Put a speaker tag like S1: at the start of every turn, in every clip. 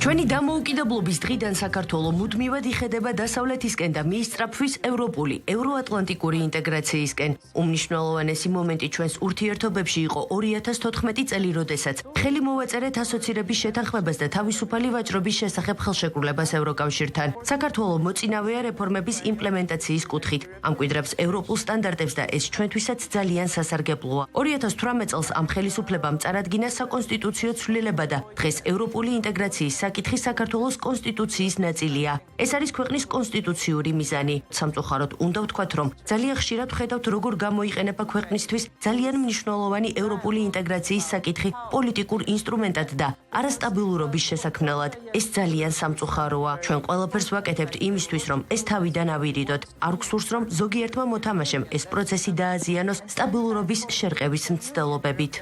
S1: ჩვენი დამოუკიდებლობის დღიდან საქართველო მუდმივად იხედება დასავლეთისკენ და მიისწრაფვის ევროპული, ევროატლანტიკური ინტეგრაციისკენ. უმნიშვნელოვანესი მომენტი ჩვენს ურთიერთობებში იყო 2014 წელი, როდესაც ხელი მოვაწერეთ ასოცირების შეთანხმებას და თავისუფალი ვაჭრობის შესახებ ხელშეკრულებას ევროკავშირთან. საქართველო მოწინავეა რეფორმების იმპლემენტაციის კუთხით. ამკვიდრებს ევროპულ სტანდარტებს და ეს ჩვენთვისაც ძალიან სასარგებლოა. 2018 წელს ამ ხელისუფლებამ წარადგინა საკონსტიტუციო ცვლილება და დღეს ევროპული ინტეგრაციის საკითხი საქართველოს კონსტიტუციის ნაწილია. ეს არის ქვეყნის კონსტიტუციური მიზანი. სამწუხაროდ უნდა ვთქვათ, რომ ძალიან ხშირად ვხედავთ, როგორ გამოიყენება ქვეყნისთვის ძალიან მნიშვნელოვანი ევროპული ინტეგრაციის საკითხი პოლიტიკურ ინსტრუმენტად და არასტაბილურობის შესაქმნელად. ეს ძალიან სამწუხაროა. ჩვენ ყველაფერს ვაკეთებთ იმისთვის, რომ ეს თავიდან ავირიდოთ. არ გვსურს, რომ ზოგიერთმა მოთამაშემ ეს პროცესი დააზიანოს სტაბილურობის შერყევის მცდელობებით.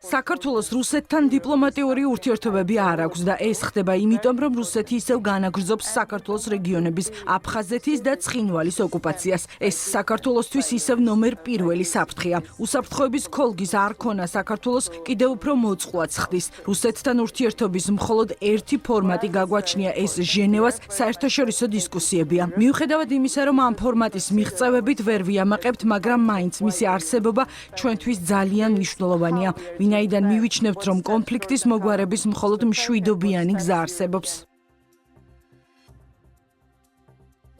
S2: საქართველოს რუსეთთან დიპლომატიური ურთიერთობები არ აქვს და ეს ხდება იმიტომ, რომ რუსეთი ისევ განაგრძობს საქართველოს რეგიონების აფხაზეთის და ცხინვალის ოკუპაციას. ეს საქართველოსთვის ისევ ნომერ პირველი საფრთხეა. უსაფრთხოების ქოლგის არქონა საქართველოს კიდევ უფრო მოწყვლად ხდის. რუსეთთან ურთიერთობის მხოლოდ ერთი ფორმატი გაგვაჩნია, ეს ჟენევას საერთაშორისო დისკუსიებია. მიუხედავად იმისა, რომ ამ ფორმატის მიღწევებით ვერ ვიამაყებთ, მაგრამ მაინც მისი არსებობა ჩვენთვის ძალიან მნიშვნელოვანია. ვინაიდან მივიჩნევთ, რომ კონფლიქტის მოგვარების მხოლოდ მშვიდობიანი გზა არსებობს.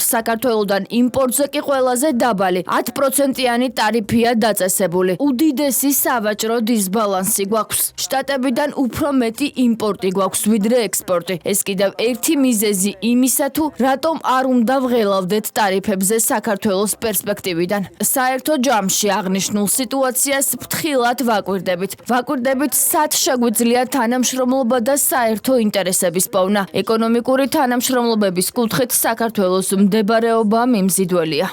S3: საქართველოდან იმპორტზე კი ყველაზე დაბალი 10%-იანი ტარიფია დაწესებული. უდიდესი სავაჭრო დისბალანსი გვაქვს. შტატებიდან უფრო მეტი იმპორტი გვაქვს ვიდრე ექსპორტი. ეს კიდევ ერთი მიზეზი იმისა, თუ რატომ არ უნდა ვღელავდეთ ტარიფებზე საქართველოს პერსპექტივიდან. საერთო ჯამში აღნიშნულ სიტუაციას ფრთხილად ვაკვირდებით. ვაკვირდებით, სად შეგვიძლია თანამშრომლობა და საერთო ინტერესების პოვნა. ეკონომიკური თანამშრომლობების კუთხით საქართველოს მდებარეობა მიმზიდველია.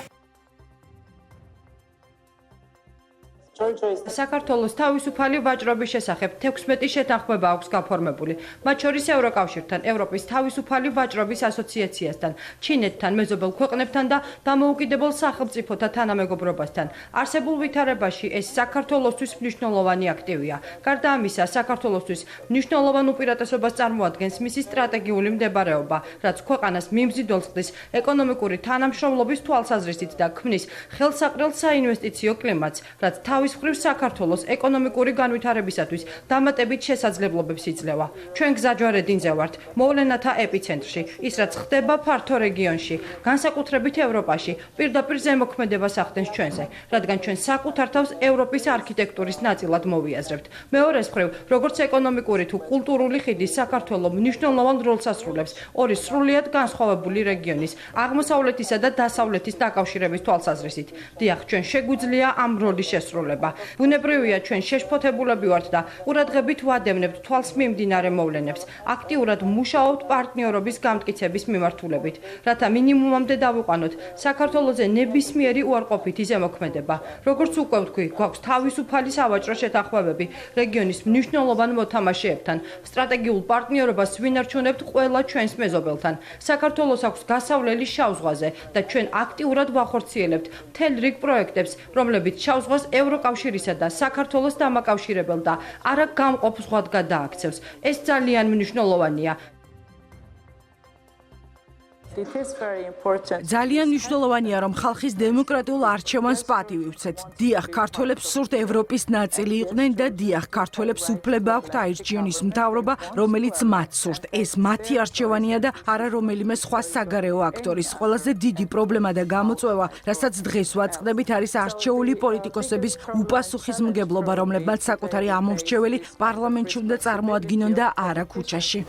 S4: საქართველოს თავისუფალი ვაჭრობის შესახებ 16 შეთანხმება აქვს გაფორმებული, მათ შორის ევროკავშირთან, ევროპის თავისუფალი ვაჭრობის ასოციაციასთან, ჩინეთთან, მეზობელ ქვეყნებთან და დამოუკიდებელ სახელმწიფოთა თანამეგობრობასთან. არსებულ ვითარებაში ეს საქართველოსთვის მნიშვნელოვანი აქტივია. გარდა ამისა, საქართველოსთვის მნიშვნელოვან უპირატესობას წარმოადგენს მისი სტრატეგიული მდებარეობა, რაც ქვეყანას მიმზიდველს ხდის ეკონომიკური თანამშრომლობის თვალსაზრისით და ქმნის ხელსაყრელ საინვესტიციო კლიმატს, რაც თავის მხრივ საქართველოს ეკონომიკური განვითარებისათვის დამატებით შესაძლებლობებს იძლევა. ჩვენ გზაჯვარედინზე ვართ, მოვლენათა ეპიცენტრში, ის რაც ხდება ფართო რეგიონში, განსაკუთრებით ევროპაში, პირდაპირ ზემოქმედებას ახდენს ჩვენზე, რადგან ჩვენ საკუთარ თავს ევროპის არქიტექტურის ნაწილად მოვიაზრებთ. მეორეს მხრივ, როგორც ეკონომიკური თუ კულტურული ხიდი, საქართველო მნიშვნელოვან როლს ასრულებს ორი სრულიად განსხვავებული რეგიონის, აღმოსავლეთისა და დასავლეთის დაკავშირების თვალსაზრისით. დიახ, ჩვენ შეგვიძლია ამ როლის შესრულება. ბუნებრივია, ჩვენ შეშფოთებულები ვართ და ყურადღებით ვადევნებთ თვალს მიმდინარე მოვლენებს. აქტიურად მუშაობთ პარტნიორობის გამტკიცების მიმართულებით, რათა მინიმუმამდე დავუყანოთ საქართველოზე ნებისმიერი უარყოფითი ზემოქმედება. როგორც უკვე ვთქვი, გვაქვს თავისუფალი სავაჭრო შეთანხმებები რეგიონის მნიშვნელოვან მოთამაშეებთან. სტრატეგიულ პარტნიორობას ვინარჩუნებთ ყველა ჩვენს მეზობელთან. საქართველოს აქვს გასავლელი შავ ზღვაზე და ჩვენ აქტიურად ვახორციელებთ მთელ რიგ პროექტებს, რომლებიც შავ ზღვას ევროკავშირისა და საქართველოს დამაკავშირებელ და არა გამყოფ ზღვად გადააქცევს. ეს ძალიან მნიშვნელოვანია.
S2: ძალიან მნიშვნელოვანია, რომ ხალხის დემოკრატიულ არჩევანს პატივი ვცეთ. დიახ, ქართველებს სურთ ევროპის ნაწილი იყვნენ და დიახ, ქართველებს უფლება აქვთ აირჩიონ ის მთავრობა, რომელიც მათ სურთ. ეს მათი არჩევანია და არა რომელიმე სხვა საგარეო აქტორის. ყველაზე დიდი პრობლემა და გამოწვევა, რასაც დღეს ვაწყდებით, არის არჩეული პოლიტიკოსების უპასუხისმგებლობა, რომლებმაც საკუთარი ამომრჩეველი პარლამენტში უნდა წარმოადგინონ და არა ქუჩაში.